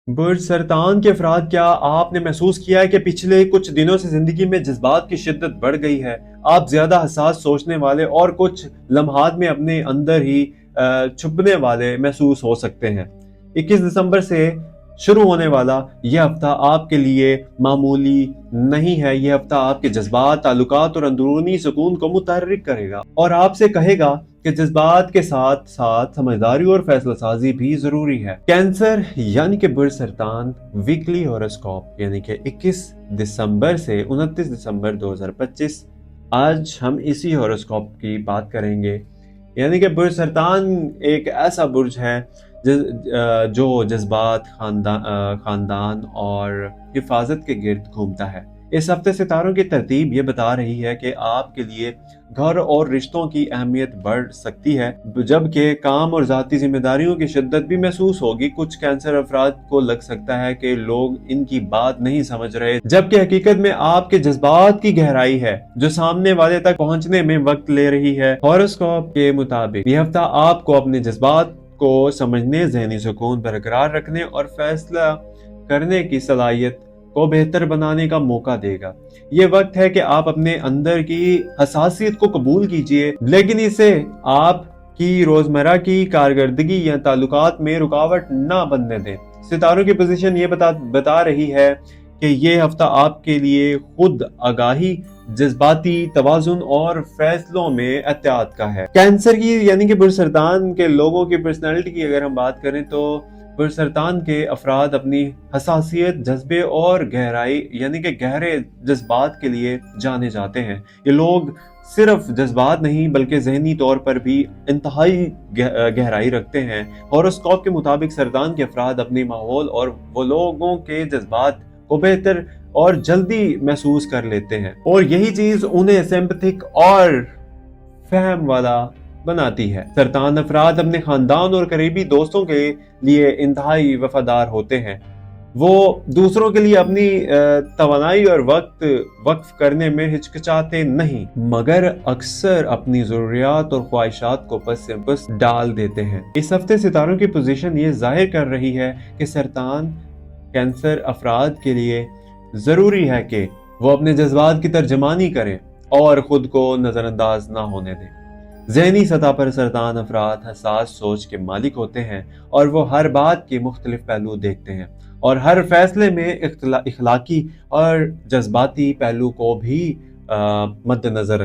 बुर्ज सरतान के अफराद, क्या आपने महसूस किया है कि पिछले कुछ दिनों से जिंदगी में जज्बात की शिद्दत बढ़ गई है? आप ज्यादा हसास, सोचने वाले और कुछ लम्हात में अपने अंदर ही छुपने वाले महसूस हो सकते हैं। 21 दिसंबर से शुरू होने वाला यह हफ्ता आपके लिए मामूली नहीं है। यह हफ्ता आपके जज्बात, ताल्लुकात और अंदरूनी सुकून को मुतहर्रिक करेगा और आपसे कहेगा कि जज्बात के साथ साथ समझदारी और फैसला साजी भी जरूरी है। कैंसर यानी कि बुर्ज सरतान वीकली हॉरोस्कोप यानी कि 21 दिसंबर से 29 दिसंबर 2025। आज हम इसी हॉरोस्कोप की बात करेंगे। यानी कि बुर्ज सरतान एक ऐसा बुर्ज है जो जज्बात, खानदान और हिफाजत के गिर्द घूमता है। इस हफ्ते सितारों की तरतीब ये बता रही है कि आपके लिए घर और रिश्तों की अहमियत बढ़ सकती है, जबकि काम और ज़ाती जिम्मेदारियों की शिद्दत भी महसूस होगी। कुछ कैंसर अफराद को लग सकता है कि लोग इनकी बात नहीं समझ रहे, जबकि हकीकत में आपके जज्बात की गहराई है जो सामने वाले तक पहुंचने में वक्त ले रही है। हॉरोस्कोप के मुताबिक यह हफ्ता आपको अपने जज्बात को समझने, ज़हनी सुकून बरकरार रखने और फैसला करने की सलाहियत को बेहतर बनाने का मौका देगा। ये वक्त है कि आप अपने अंदर की हसासियत को कबूल कीजिए, लेकिन इसे आपकी रोजमर्रा की कारकर्दगी या ताल्लुकात में रुकावट ना बनने दें। सितारों की पोजीशन ये बता रही है कि ये हफ्ता आपके लिए खुद आगाही, जज्बाती तवाजुन और फैसलों में एहतियात का है। कैंसर की यानी कि बुर्ज सरतान के लोगों की पर्सनैलिटी की अगर हम बात करें तो बुर्ज सरतान के अफराद अपनी हसासियत, जज्बे और गहराई यानी कि गहरे जज्बात के लिए जाने जाते हैं। ये लोग सिर्फ जज्बात नहीं बल्कि जहनी तौर पर भी इंतहाई गहराई रखते हैं। हॉरोस्कोप के मुताबिक सरतान के अफराद अपने माहौल और वो लोगों के जज्बात को बेहतर और जल्दी महसूस कर लेते हैं, और यही चीज उन्हें सिंपैथिक और फहम वाला बनाती है। सरतान अफराद अपने खानदान और करीबी दोस्तों के लिए इंतहाई वफादार होते हैं। वो दूसरों के लिए अपनी तवानाई और वक्त वक्फ करने में हिचकिचाते नहीं, मगर अक्सर अपनी जरूरियात और ख्वाहिशात को पस से पस डाल देते हैं। इस हफ्ते सितारों की पोजीशन ये जाहिर कर रही है कि सरतान कैंसर अफराद के लिए जरूरी है कि वो अपने जज्बात की तर्जमानी करें और खुद को नजरअंदाज ना होने दें। ज़हनी सतह पर सरतान अफराद हसास सोच के मालिक होते हैं और वो हर बात के मुख्तलिफ पहलू देखते हैं और हर फैसले में इखलाकी और जज्बाती पहलू को भी मद्देनजर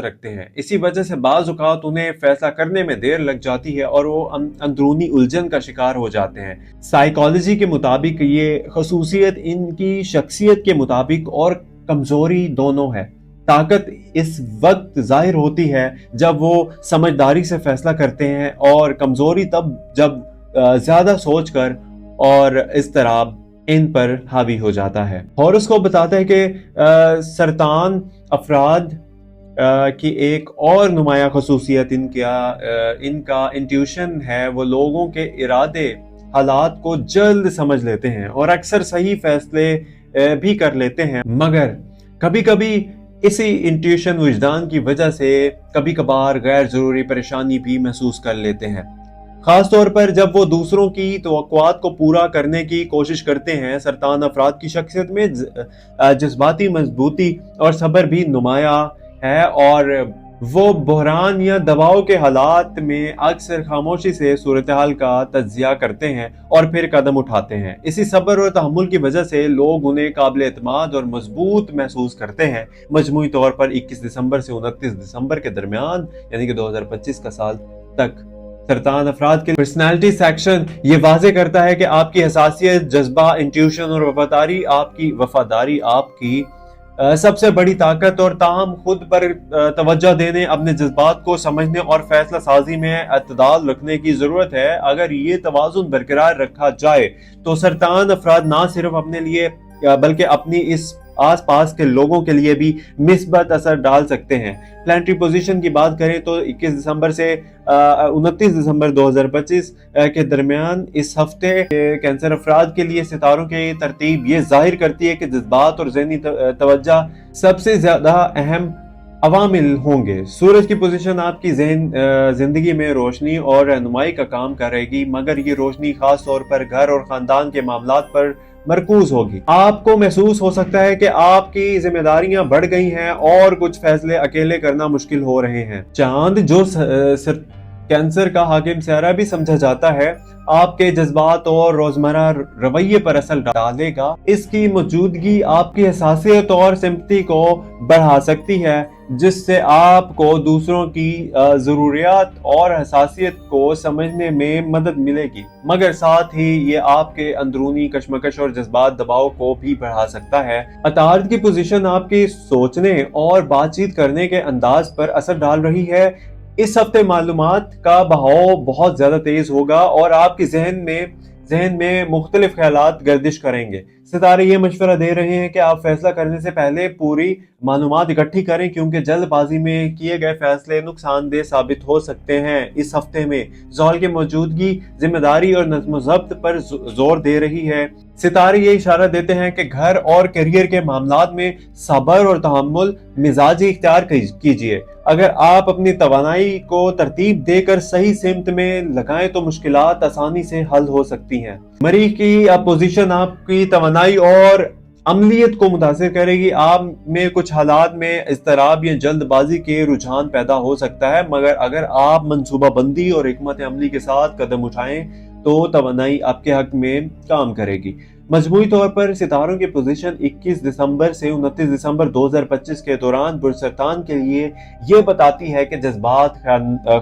रखते हैं इसी वजह से बाज़ औक़ात उन्हें फैसला करने में देर लग जाती है और वो अंदरूनी उलझन का शिकार हो जाते हैं। साइकोलॉजी के मुताबिक ये खसूसियत इनकी शख्सियत के मुताबिक और कमजोरी दोनों है। ताकत इस वक्त जाहिर होती है जब वो समझदारी से फैसला करते हैं, और कमजोरी तब जब ज्यादा सोचकर और इस तरह इन पर हावी हो जाता है। हॉरोस्कोप बताता है कि सरतान अफराद की एक और नुमाया खसूसियत इनका इंट्यूशन है। वो लोगों के इरादे, हालात को जल्द समझ लेते हैं और अक्सर सही फैसले भी कर लेते हैं, मगर कभी कभी इसी इंट्यूशन विजदान की वजह से कभी कभार गैर जरूरी परेशानी भी महसूस कर लेते हैं, खास तौर पर जब वो दूसरों की तवक्कुआत को पूरा करने की कोशिश करते हैं। सरतान अफराद की शख्सियत में जज्बाती मजबूती और सब्र भी नुमाया है, और वो बहरान या दबाव के हालात में अक्सर खामोशी से सूरत हाल का तज्जिया करते हैं और फिर कदम उठाते हैं। इसी सब्र और तहम्मुल की वजह से लोग उन्हें काबिल एतमाद और मजबूत महसूस करते हैं। मजमूई तौर पर 21 दिसंबर से 29 दिसंबर के दरमियान यानी कि 2025 का साल तक सरतान अफराद के पर्सनैलिटी सेक्शन ये वाजे करता है कि आपकी हसासियत, जज्बा, इंट्यूशन और वफादारी आपकी सबसे बड़ी ताकत, और ताहम खुद पर तवज्जो देने, अपने जज्बात को समझने और फैसला साजी में अतदाल रखने की जरूरत है। अगर ये तवाजुन बरकरार रखा जाए तो सरतान अफराद ना सिर्फ अपने लिए बल्कि अपनी इस आस पास के लोगों के लिए भी मिस्बत असर डाल सकते हैं। प्लानिटरी पोजीशन की बात करें तो 21 दिसंबर से 29 दिसंबर 2025 के दरमियान इस हफ्ते कैंसर अफराद के लिए सितारों की तरतीब ये जाहिर करती है कि जज्बात और ज़हनी तवज्जो सबसे ज्यादा अहम अवामिल होंगे। सूरज की पोजीशन आपकी जिंदगी में रोशनी और रहनुमाई का काम करेगी, मगर ये रोशनी खास तौर पर घर और खानदान के मामलात पर मरकूज होगी। आपको महसूस हो सकता है कि आपकी जिम्मेदारियां बढ़ गई हैं और कुछ फैसले अकेले करना मुश्किल हो रहे हैं। चांद जो कैंसर का हाकिम सियारा भी समझा जाता है, आपके जज्बात और रोजमर्रा रवैये पर असर डालेगा। इसकी मौजूदगी आपकी हसासियत और सिंपैथी को बढ़ा सकती है, जिससे आपको दूसरों की जरूरियात और हसासियत को समझने में मदद मिलेगी, मगर साथ ही ये आपके अंदरूनी कशमकश और जज्बात दबाव को भी बढ़ा सकता है। अतार्द की पोजीशन आपकी सोचने और बातचीत करने के अंदाज पर असर डाल रही है। इस हफ्ते मालूमात का बहाव बहुत ज्यादा तेज होगा और आपके जहन में मुख्तलिफ ख्यालात गर्दिश करेंगे। सितारे ये मशवरा दे रहे हैं कि आप फैसला करने से पहले पूरी मालूमात इकट्ठी करें, क्योंकि जल्दबाजी में किए गए फैसले नुकसानदेह साबित हो सकते हैं। इस हफ्ते में ज़ौल की मौजूदगी जिम्मेदारी और नज़्म ज़ब्त पर जोर दे रही है। सितारे ये इशारा देते हैं कि घर और करियर के मामलात में सब्र और तहम्मुल मिजाजी इख्तियार कीजिए। अगर आप अपनी तवानाई को तरतीब देकर सही सिमत में लगाएं तो मुश्किलात आसानी से हल हो सकती हैं। मरीख की अपोजिशन आपकी तवानाई और अमलियत को मुतासिर करेगी। आप में कुछ हालात में इज़्तिराब या जल्दबाजी के रुझान पैदा हो सकता है, मगर अगर आप मंसूबाबंदी और हिकमत अमली के साथ कदम उठाएं तो तवानाई आपके हक में काम करेगी। मजमूई तौर पर सितारों की पोजीशन 21 दिसंबर से 29 दिसंबर 2025 के दौरान बुरसरतान के लिए ये बताती है कि जज्बात,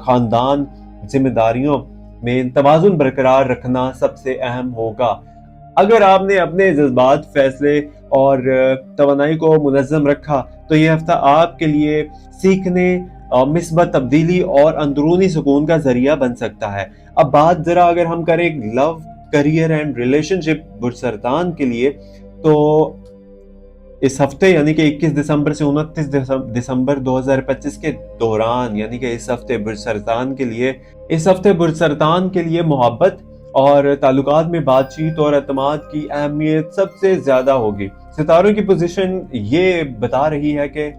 खानदान, जिम्मेदारियों में तवाज़ुन बरकरार रखना सबसे अहम होगा। अगर आपने अपने जज्बात, फैसले और तवानाई को मुनज़्ज़म रखा तो ये हफ्ता आपके लिए सीखने, मिस्बत तब्दीली और अंदरूनी सुकून का जरिया बन सकता है। अब बात जरा अगर हम करें लव, करियर एंड रिलेशनशिप बुरसरतान के लिए, तो इस हफ्ते यानी कि 21 दिसंबर से 29 दिसंबर 2025 के दौरान, यानी कि इस हफ्ते बुरसरतान के लिए मोहब्बत और ताल्लुकात में बातचीत और एतमाद की अहमियत सबसे ज्यादा होगी। सितारों की पोजीशन ये बता रही है कि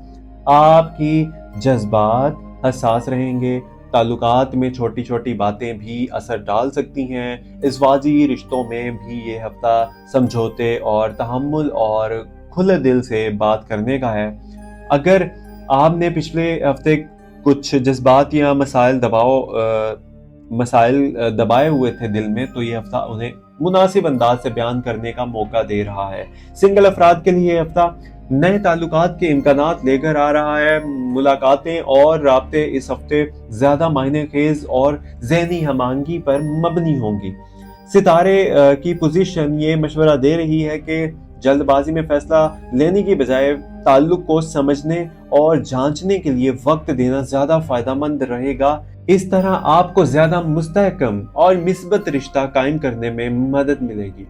आपकी जज्बात हसास रहेंगे, ताल्लुकात में छोटी छोटी बातें भी असर डाल सकती हैं। इज़वाजी रिश्तों में भी ये हफ्ता समझौते और तहम्मुल और खुले दिल से बात करने का है। अगर आपने पिछले हफ्ते कुछ जज्बात या मसाइल दबाए हुए थे दिल में, तो ये हफ्ता उन्हें मुनासिब अंदाज से बयान करने का मौका दे रहा है। सिंगल अफराद के लिए हफ्ता नए ताल्लुकात के इम्कानात लेकर आ रहा है। मुलाकातें और राब्ते इस हफ्ते ज्यादा मायने खेज और ज़हनी हमांगी पर मबनी होंगी। सितारे की पोजीशन ये मशवरा दे रही है कि जल्दबाजी में फैसला लेने की बजाय ताल्लुक को समझने और जांचने के लिए वक्त देना ज्यादा फायदेमंद रहेगा। इस तरह आपको ज्यादा मुस्तहकम और मिस्बत रिश्ता कायम करने में मदद मिलेगी।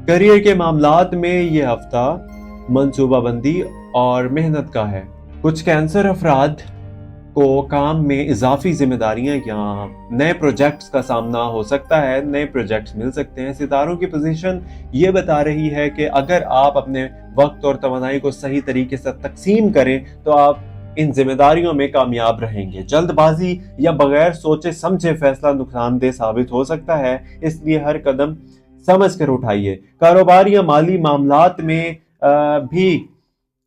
करियर के मामलात में ये हफ्ता मंसूबाबंदी और मेहनत का है। कुछ कैंसर अफराद को काम में इजाफी जिम्मेदारियां या नए प्रोजेक्ट्स का सामना हो सकता है, नए प्रोजेक्ट्स मिल सकते हैं। सितारों की पोजीशन ये बता रही है कि अगर आप अपने वक्त और तवानाई को सही तरीके से तकसीम करें तो आप इन जिम्मेदारियों में कामयाब रहेंगे। जल्दबाजी या बगैर सोचे समझे फैसला नुकसानदेह साबित हो सकता है, इसलिए हर कदम समझ कर उठाइए। कारोबार या माली मामलात में भी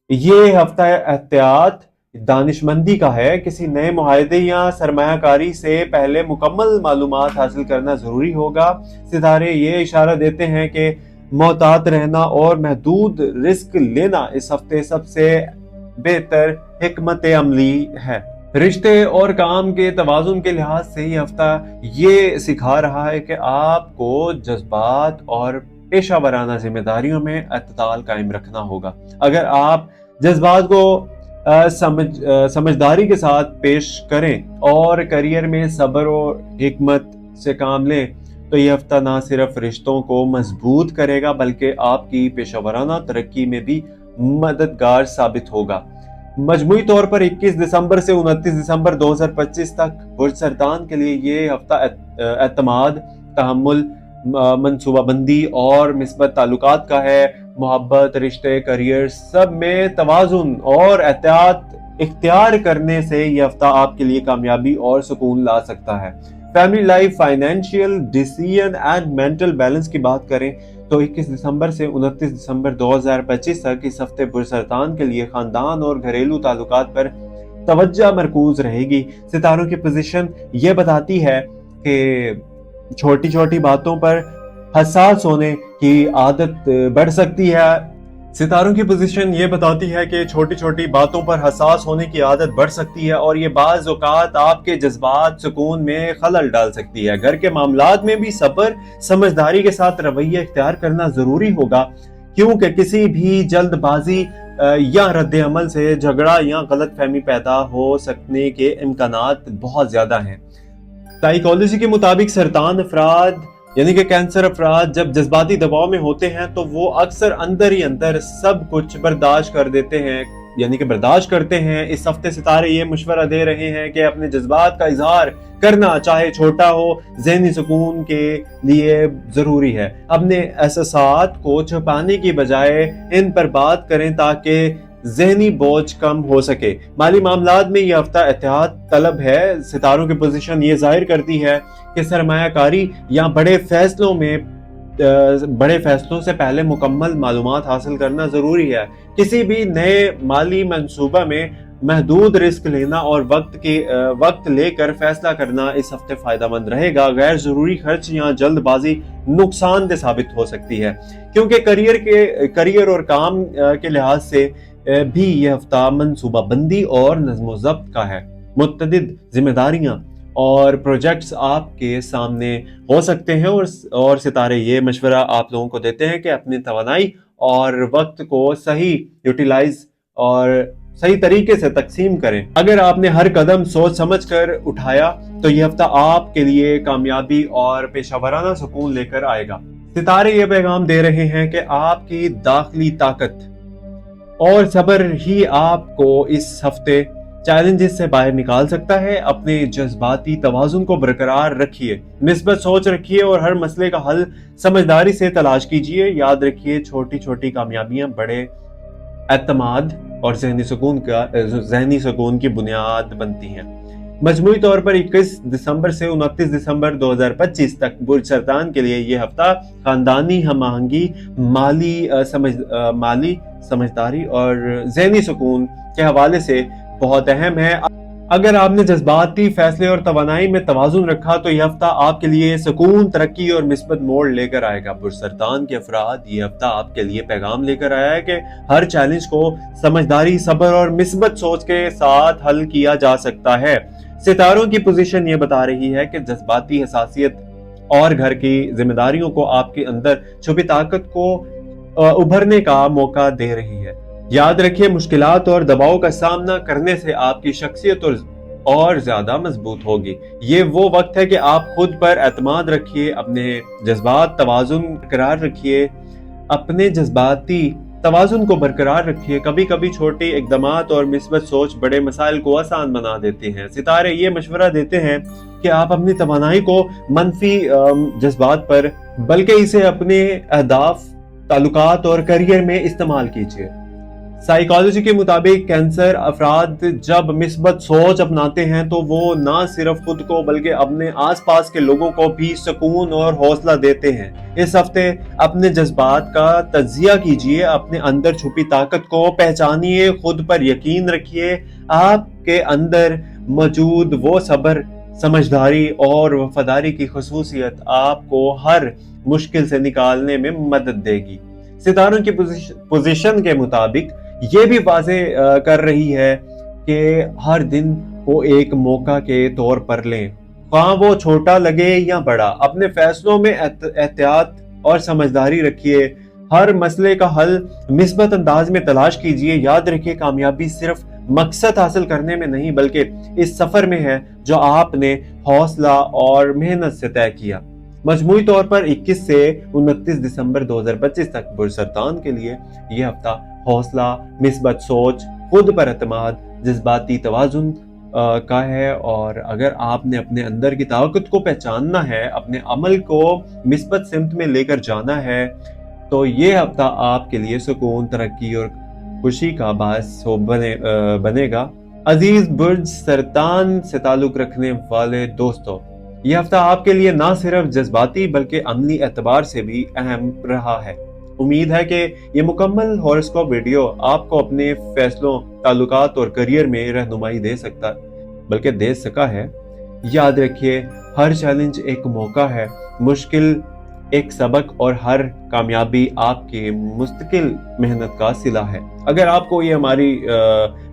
ये हफ्ता एहतियात, दानिशमंदी का है। किसी नए मुआहदे या सरमायाकारी से पहले मुकम्मल मालूमात हासिल करना जरूरी होगा। सितारे ये इशारा देते हैं कि मोहतात रहना और महदूद रिस्क लेना इस हफ्ते सबसे बेहतर हिकमत अमली है। रिश्ते और काम के तवाज़ुन के लिहाज से ये हफ्ता ये सिखा रहा है कि आपको जज्बात और पेशा वराना जिम्मेदारियों में अतदाल कायम रखना होगा। अगर आप जज्बात को समझदारी के साथ पेश करें और करियर में सब्र और हिकमत से काम लें तो यह हफ्ता ना सिर्फ रिश्तों को मजबूत करेगा बल्कि आपकी पेशावराना तरक्की में भी मददगार साबित होगा। मजमूई तौर पर 21 दिसंबर से 29 दिसंबर 2025 तक बुरसरतान के लिए ये हफ्ता एतमाद, तहम्मुल, मंसूबाबंदी और मिस्बत ताल्लुकात का है। मोहब्बत, रिश्ते, करियर सब में तवाज़ुन और एहतियात इख्तियार करने से ये हफ्ता आपके लिए कामयाबी और सुकून ला सकता है। Family life, financial decision and mental balance की बात करें तो 21 दिसंबर से 29 दिसंबर 2025 तक इस हफ्ते पुरसरतान के लिए खानदान और घरेलू ताल्लुकात पर तवज्जो मरकूज रहेगी। सितारों की पोजीशन ये बताती है कि छोटी छोटी बातों पर हसास होने की आदत बढ़ सकती है। सितारों की पोजीशन ये बताती है कि छोटी छोटी बातों पर हसास होने की आदत बढ़ सकती है और ये बाज़ औक़ात आपके जज्बात सुकून में खलल डाल सकती है। घर के मामलात में भी सब्र समझदारी के साथ रवैया इख्तियार करना जरूरी होगा, क्योंकि किसी भी जल्दबाजी या रद्द अमल से झगड़ा या गलत फहमी पैदा हो सकने के इम्कानात बहुत ज्यादा हैं। साइकोलॉजी के मुताबिक सरतान अफराद यानी कि कैंसर अफराद जब जज्बाती दबाव में होते हैं तो वो अक्सर अंदर ही अंदर सब कुछ बर्दाश्त कर देते हैं, यानी कि बर्दाश्त करते हैं। इस हफ्ते सितारे ये मशवरा दे रहे हैं कि अपने जज्बात का इजहार करना चाहे छोटा हो, ज़हनी सुकून के लिए जरूरी है। अपने एहसासात को छुपाने की बजाय इन पर बात करें ताकि ज़हनी बोझ कम हो सके। माली मामलात में यह हफ्ता एहतियात तलब है। सितारों की पोजीशन ये जाहिर करती है कि सरमायाकारी या बड़े फैसलों से पहले मुकम्मल मालूमात हासिल करना जरूरी है। किसी भी नए माली मंसूबा में महदूद रिस्क लेना और वक्त लेकर फैसला करना इस हफ्ते फायदेमंद रहेगा। गैर जरूरी खर्च या जल्दबाजी नुकसानदेह साबित हो सकती है, क्योंकि करियर और काम के लिहाज से भी यह हफ्ता मंसूबा बंदी और नज़्म ज़ब्त का है। मुतअद्दिद जिम्मेदारियां और प्रोजेक्ट्स आपके सामने हो सकते हैं और सितारे ये मशवरा आप लोगों को देते हैं कि अपनी तवानाई और वक्त को सही यूटिलाइज और सही तरीके से तकसीम करें। अगर आपने हर कदम सोच समझ कर उठाया तो यह हफ्ता आपके लिए कामयाबी और पेशावराना सुकून लेकर आएगा। सितारे ये पैगाम दे रहे हैं कि आपकी दाखिली ताकत और सब्र ही आपको इस हफ्ते चैलेंजेस से बाहर निकाल सकता है। अपने जज्बाती तवाज़ुन को बरकरार रखिए, निस्बत सोच रखिए और हर मसले का हल समझदारी से तलाश कीजिए। याद रखिए, छोटी छोटी कामयाबियां बड़े एतमाद और ज़हनी सुकून की बुनियाद बनती हैं। मजमूई तौर पर 21 दिसंबर से 29 दिसंबर 2025 तक बुर्ज सरतान के लिए ये हफ्ता खानदानी हम आहंगी, माली समझदारी और ज़हनी सुकून के हवाले से बहुत अहम है। अगर आपने जज्बाती फैसले और तवानाई में तवाज़ुन रखा तो यह हफ्ता आपके लिए सुकून, तरक्की और मिस्बत मोड़ लेकर आएगा। बुर्सरतान के अफराद ये हफ्ता आपके लिए पैगाम लेकर आया है कि हर चैलेंज को समझदारी, सब्र और मिस्बत सोच के साथ हल किया जा सकता है। सितारों की पोजीशन ये बता रही है कि जज्बाती हसासियत और घर की जिम्मेदारियों को आपके अंदर छुपी ताकत को उभरने का मौका दे रही है। याद रखिए, मुश्किलात और दबाव का सामना करने से आपकी शख्सियत और ज्यादा मजबूत होगी। ये वो वक्त है कि आप खुद पर एतमाद रखिए, अपने जज्बात तवाज़ुन बरकरार रखिए, अपने जज्बाती तवाज़ुन को बरकरार रखिए। कभी कभी छोटे इक़दामात और मिस्बत सोच बड़े मसाइल को आसान बना देते हैं। सितारे ये मशवरा देते हैं कि आप अपनी तवानाई को मनफी जज्बात पर बल्कि इसे अपने अहदाफ, ताल्लुकात और करियर में इस्तेमाल कीजिए। साइकोलॉजी के मुताबिक कैंसर अफराद जब मिस्बत सोच अपनाते हैं तो वो ना सिर्फ खुद को बल्कि अपने आसपास के लोगों को भी सुकून और हौसला देते हैं। इस हफ्ते अपने जज्बात का तज्जिया कीजिए, अपने अंदर छुपी ताकत को पहचानिए, खुद पर यकीन रखिए। आपके अंदर मौजूद वो सब्र, समझदारी और वफादारी की खुसूसियत आपको हर मुश्किल से निकालने में मदद देगी। सितारों की पोजीशन के मुताबिक ये भी वाज़े कर रही है कि हर दिन को एक मौका के तौर पर लें, ख्वाह वो छोटा लगे या बड़ा। अपने फैसलों में एहतियात और समझदारी रखिए, हर मसले का हल मिस्बत अंदाज में तलाश कीजिए। याद रखिए, कामयाबी सिर्फ मकसद हासिल करने में नहीं बल्कि इस सफर में है जो आपने हौसला और मेहनत से तय किया। मजमूई तौर पर 21 से 29 दिसंबर 2025 तक बुर्सरतान के लिए यह हफ्ता हौसला, मिस्बत सोच, खुद पर एतमाद, जज्बाती तवाज़ुन का है। और अगर आपने अपने अंदर की ताकत को पहचानना है, अपने अमल को मिस्बत सिमत में लेकर जाना है, तो ये हफ्ता आपके लिए सुकून, तरक्की और खुशी का बायस बनेगा। अजीज बुर्ज सरतान से ताल्लुक रखने वाले दोस्तों, यह हफ्ता आपके लिए ना सिर्फ जज्बाती बल्कि अमली एतबार से भी अहम रहा है। उम्मीद है कि ये मुकम्मल हॉरोस्कोप वीडियो आपको अपने फैसलों, ताल्लुकात और करियर में रहनुमाई दे सका है। याद रखिए, हर चैलेंज एक मौका है, मुश्किल एक सबक और हर कामयाबी आपके मुस्तकिल मेहनत का सिला है। अगर आपको ये हमारी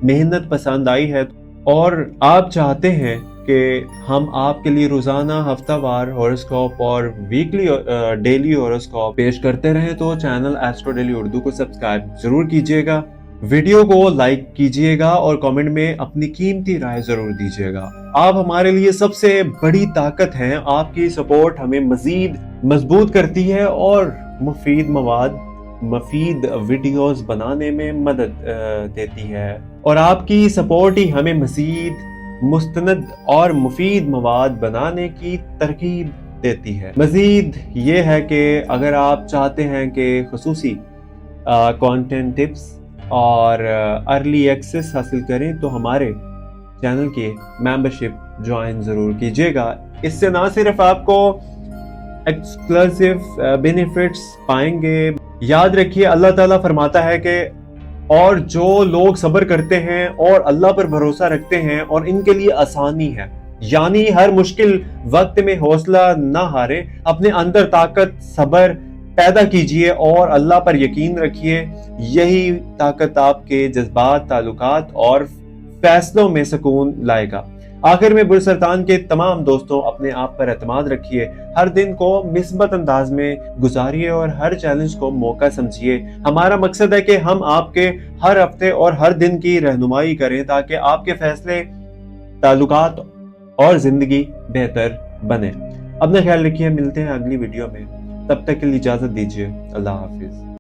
मेहनत पसंद आई है और आप चाहते हैं कि हम आपके लिए रोजाना हफ्तावार हॉरोस्कोप और वीकली डेली हॉरोस्कोप पेश करते रहें, तो चैनल एस्ट्रो डेली उर्दू को सब्सक्राइब जरूर कीजिएगा, वीडियो को लाइक कीजिएगा और कमेंट में अपनी कीमती राय जरूर दीजिएगा। आप हमारे लिए सबसे बड़ी ताकत हैं। आपकी सपोर्ट हमें मजीद मजबूत करती है और मुफीद वीडियोस बनाने में मदद देती है, और आपकी सपोर्ट ही हमें मजीद मुस्तनद और मुफीद मवाद बनाने की तरकीब देती है। मजीद ये है कि अगर आप चाहते हैं कि खुसूसी कंटेंट टिप्स और अर्ली एक्सेस हासिल करें, तो हमारे चैनल की मेंबरशिप ज्वाइन जरूर कीजिएगा। इससे ना सिर्फ आपको एक्सक्लूसिव बेनिफिट्स पाएंगे। याद रखिए, अल्लाह ताला फरमाता है कि और जो लोग सब्र करते हैं और अल्लाह पर भरोसा रखते हैं और इनके लिए आसानी है, यानी हर मुश्किल वक्त में हौसला ना हारे, अपने अंदर ताकत सब्र पैदा कीजिए और अल्लाह पर यकीन रखिए। यही ताकत आपके जज्बात, ताल्लुकात और फैसलों में सुकून लाएगा। आखिर में बुर्ज सरतान के तमाम दोस्तों, अपने आप पर एतमाद रखिए, हर दिन को मिस्बत अंदाज में गुजारिए और हर चैलेंज को मौका समझिए। हमारा मकसद है कि हम आपके हर हफ्ते और हर दिन की रहनुमाई करें ताकि आपके फैसले, ताल्लुकात और जिंदगी बेहतर बने। अपना ख्याल रखिए, मिलते हैं अगली वीडियो में, तब तक के लिए इजाजत दीजिए। अल्लाह हाफिज।